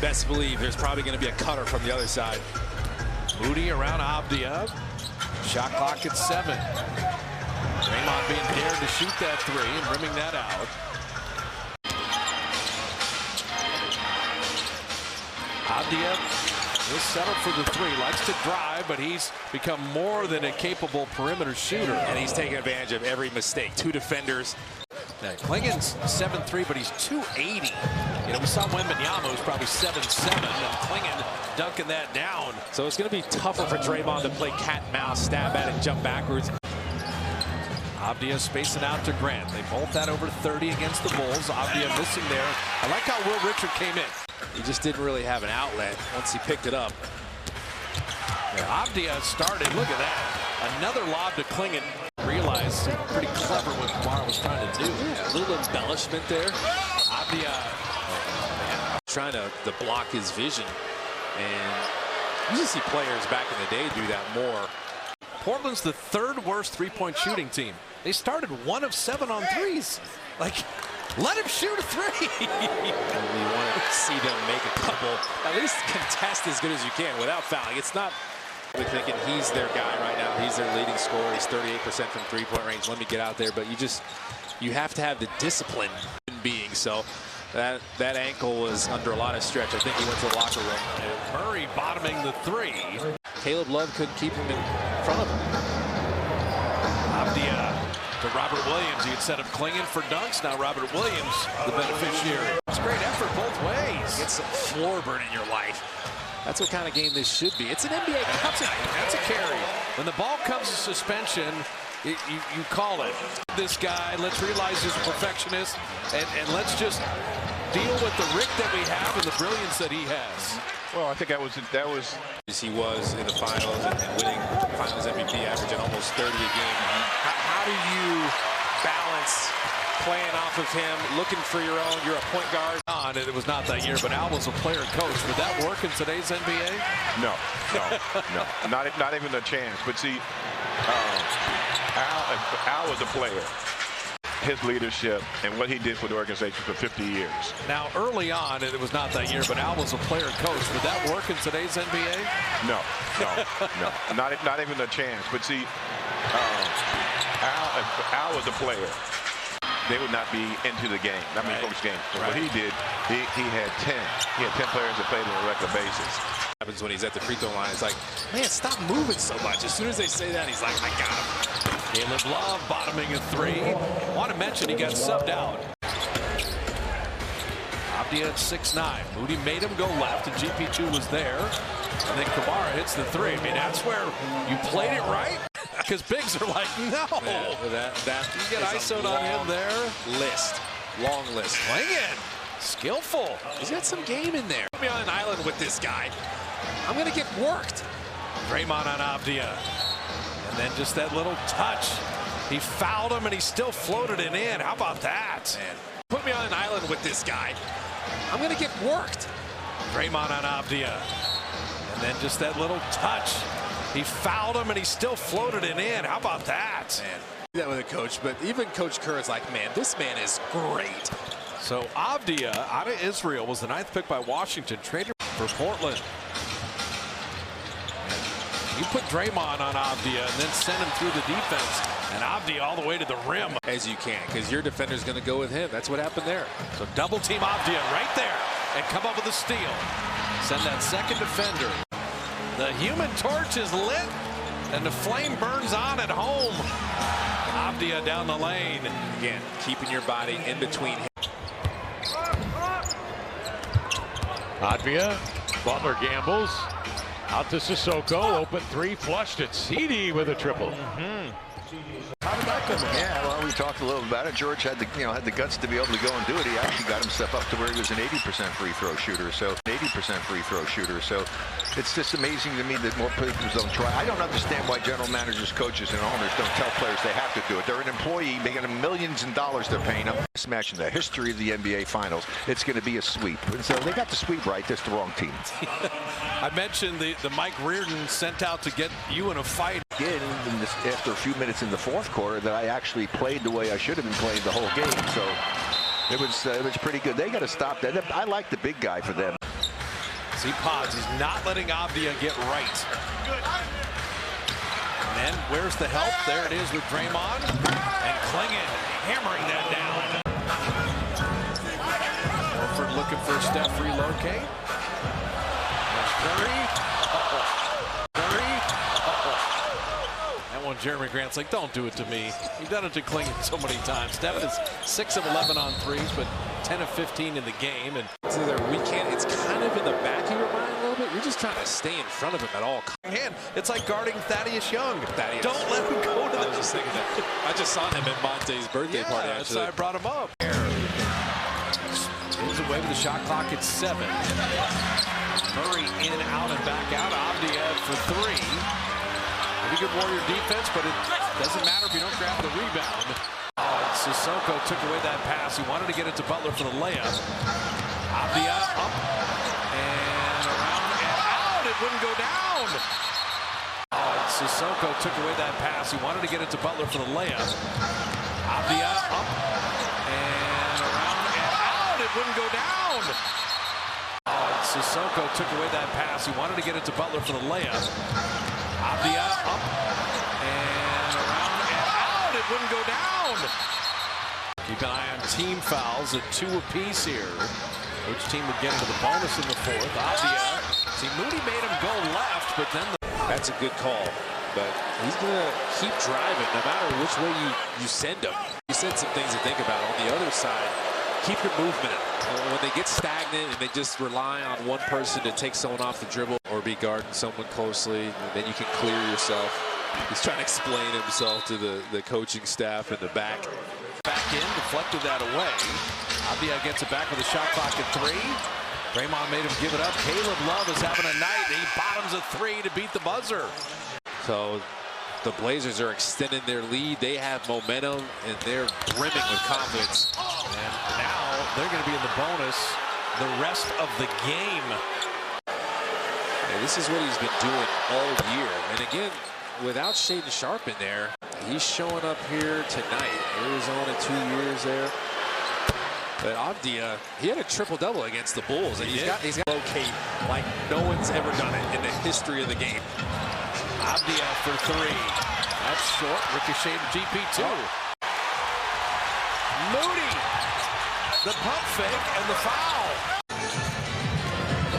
best believe there's probably going to be a cutter from the other side. Moody around Avdija. Shot clock at 7. Draymond being dared to shoot that 3 and rimming that out. Avdija will settle for the 3. Likes to drive, but he's become more than a capable perimeter shooter. And he's taking advantage of every mistake. 2 defenders. Now, Klingen's 7'3", but he's 280. You know, we saw Wembanyama, who's probably 7'7", and Klingen dunking that down. So it's going to be tougher for Draymond to play cat and mouse, stab at it, jump backwards. Avdija spacing out to Grant. They both had over 30 against the Bulls. Avdija missing there. I like how Will Richard came in. He just didn't really have an outlet once he picked it up. Yeah, Avdija started. Look at that. Another lob to Klingen. Realized pretty clever what Kamara was trying to do. Yeah, a little embellishment there. Avdija trying to block his vision. And you used to see players back in the day do that more. Portland's the 3rd worst three-point shooting team. They started 1 of 7 on threes. Like, let him shoot a 3. We want to see them make a couple, at least contest as good as you can without fouling. It's not we're thinking he's their guy right now. He's their leading scorer. He's 38% from three-point range. Let me get out there. But you have to have the discipline in being. So that ankle was under a lot of stretch. I think he went to the locker room. And Murray bottoming the 3. Caleb Love couldn't keep him in front of him. Avdija to Robert Williams. He had set up Klingen for dunks. Now Robert Williams, the beneficiary. It's great effort both ways. Get some floor burn in your life. That's what kind of game this should be. It's an NBA Cup. That's a carry. When the ball comes to suspension, you call it. This guy, let's realize he's a perfectionist, and let's just deal with the Rick that we have and the brilliance that he has. Well, I think that was. As he was in the finals and winning Finals MVP, averaging almost 30 a game. How do you balance playing off of him, looking for your own? You're a point guard. It was not that year, but Al was a player coach. Would that work in today's NBA? No, not even a chance. But see, Al was a player. His leadership and what he did for the organization for 50 years. Now, early on, it was not that year, but Al was a player coach. Would that work in today's NBA? No, not even a chance. But see, Al was a player. They would not be into the game. I mean, coach game. So what he did, he had 10. He had 10 players that played on a regular basis. Happens when he's at the free throw line. It's like, man, stop moving so much. As soon as they say that, he's like, I got him. Caleb Love bottoming a 3. Want to mention he got subbed out. Avdija at 6'9". Moody made him go left, and GP2 was there. And then Kamara hits the 3. I mean, that's where you played it right. Because bigs are like, no. Yeah, you get ISO'd on him there. Long list. Klingen, skillful. He's got some game in there. Put me on an island with this guy. I'm going to get worked. Draymond on Avdija. And then just that little touch. He fouled him, and he still floated it in. How about that? Man. Put me on an island with this guy. I'm going to get worked. Draymond on Avdija. And then just that little touch. He fouled him, and he still floated it in. How about that? Man, do that with a coach, but even Coach Kerr is like, man, this man is great. So Avdija, out of Israel, was the 9th pick by Washington, traded for Portland. You put Draymond on Avdija and then send him through the defense, and Avdija all the way to the rim. As you can, because your defender's going to go with him. That's what happened there. So double team Avdija right there, and come up with a steal. Send that second defender. The Human Torch is lit, and the flame burns on at home. Avdija down the lane. Again, keeping your body in between him. Avdija, Butler gambles. Out to Sissoko, open 3, flushed it. CD with a triple. How did that come in? Yeah, well, we talked a little about it. George had the guts to be able to go and do it. He actually got himself up to where he was an 80% free throw shooter. So it's just amazing to me that more players don't try. I don't understand why general managers, coaches, and owners don't tell players they have to do it. They're an employee making millions in dollars they're paying them. Smash in the history of the NBA Finals. It's going to be a sweep. And so they got the sweep right. That's the wrong team. I mentioned the Mike Reardon sent out to get you in a fight. Again, after a few minutes in the fourth quarter, that I actually played the way I should have been playing the whole game. So it was pretty good. They got to stop that. I like the big guy for them. See Pods, he's not letting Avdija get right. And then where's the help? There it is with Draymond. And Klingon hammering that down. Horford looking for Steph relocate. There's Curry. Curry. That one, Jeremy Grant's like, don't do it to me. You've done it to Klingon so many times. Steph is 6 of 11 on threes, but 10 of 15 in the game. And it's either we can't, it's kind of in the back of your mind a little bit. You're just trying to stay in front of him at all costs. It's like guarding Thaddeus Young. Don't let him go to I was just thinking that. I just saw him at Monte's birthday party, actually. That's why I brought him up. Spins away with the shot clock at 7. Murray in, out, and back out. Avdija for 3. Pretty good Warrior defense, but it doesn't matter if you don't grab the rebound. Sissoko took away that pass. He wanted to get it to Butler for the layup. Avdija up and around and out. It wouldn't go down. Sissoko took away that pass. He wanted to get it to Butler for the layup. Avdija up and around and out. It wouldn't go down. Sissoko took away that pass. He wanted to get it to Butler for the layup. Avdija up and around and out. It wouldn't go down. Keep an eye on team fouls at 2 apiece here. Which team would get into the bonus in the 4th? Avdija. See, Moody made him go left, but then that's a good call. But he's going to keep driving no matter which way you send him. You said some things to think about. On the other side, keep your movement up. When they get stagnant and they just rely on one person to take someone off the dribble or be guarding someone closely, and then you can clear yourself. He's trying to explain himself to the coaching staff in the back. Back in, deflected that away. Avdija gets it back with a shot clock at 3. Draymond made him give it up. Caleb Love is having a night. He bottoms a 3 to beat the buzzer. So the Blazers are extending their lead. They have momentum, and they're brimming with confidence. And now they're going to be in the bonus the rest of the game. Yeah, this is what he's been doing all year. And again, without Shaedon Sharpe in there, he's showing up here tonight. Arizona 2 years there. But Avdija, he had a triple-double against the Bulls. And he's got locate like no one's ever done it in the history of the game. Avdija for 3. That's short. Ricochet to GP2. Moody. The pump fake and the foul.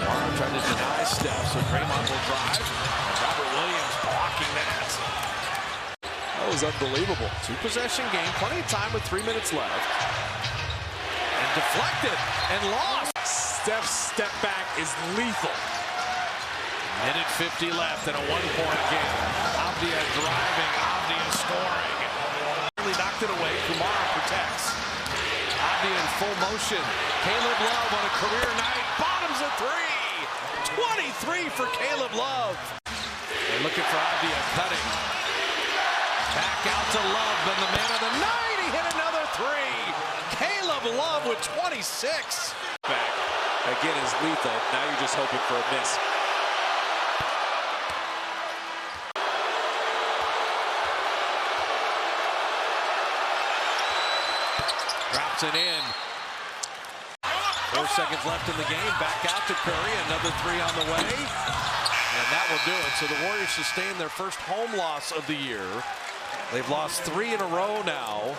Warren trying to deny Steph, so Draymond will drive. Robert Williams blocking that. That was unbelievable. 2-possession game. Plenty of time with 3 minutes left. And deflected and lost. Steph's step back is lethal. Minute 50 left in a 1-point game. Avdija driving, Avdija scoring. Really knocked it away. Kumar protects. Avdija in full motion. Caleb Love on a career night. Bottoms a 3. 23 for Caleb Love. They're looking for Avdija cutting. Back out to Love, then the man of the night. He hit another 3. Caleb Love with 26. Back again is lethal. Now you're just hoping for a miss. Drops it in. 4 seconds left in the game. Back out to Curry. Another 3 on the way. And that will do it. So the Warriors sustain their first home loss of the year. They've lost 3 in a row now.